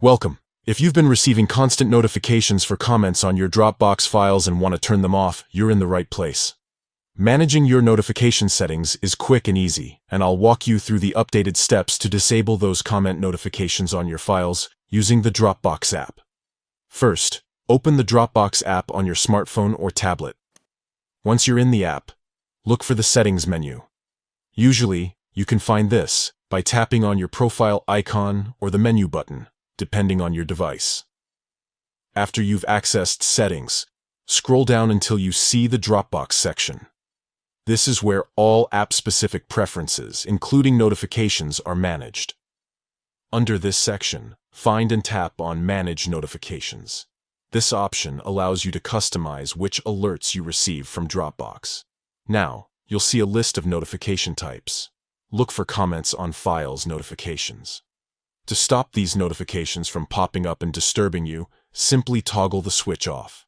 Welcome. If you've been receiving constant notifications for comments on your Dropbox files and want to turn them off, you're in the right place. Managing your notification settings is quick and easy, and I'll walk you through the updated steps to disable those comment notifications on your files using the Dropbox app. First, open the Dropbox app on your smartphone or tablet. Once you're in the app, look for the Settings menu. Usually, you can find this by tapping on your profile icon or the menu button, depending on your device. After you've accessed Settings, scroll down until you see the Dropbox section. This is where all app-specific preferences, including notifications, are managed. Under this section, find and tap on Manage Notifications. This option allows you to customize which alerts you receive from Dropbox. Now, you'll see a list of notification types. Look for comments on files notifications. To stop these notifications from popping up and disturbing you, simply toggle the switch off.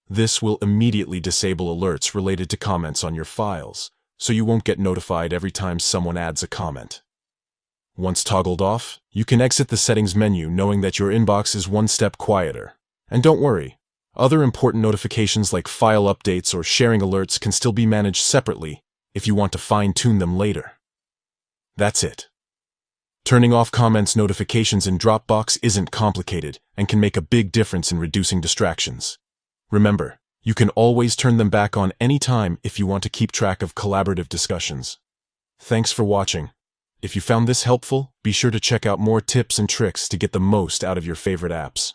This will immediately disable alerts related to comments on your files, so you won't get notified every time someone adds a comment. Once toggled off, you can exit the Settings menu knowing that your inbox is one step quieter. And don't worry, other important notifications like file updates or sharing alerts can still be managed separately if you want to fine-tune them later. That's it. Turning off comments notifications in Dropbox isn't complicated and can make a big difference in reducing distractions. Remember, you can always turn them back on anytime if you want to keep track of collaborative discussions. Thanks for watching. If you found this helpful, be sure to check out more tips and tricks to get the most out of your favorite apps.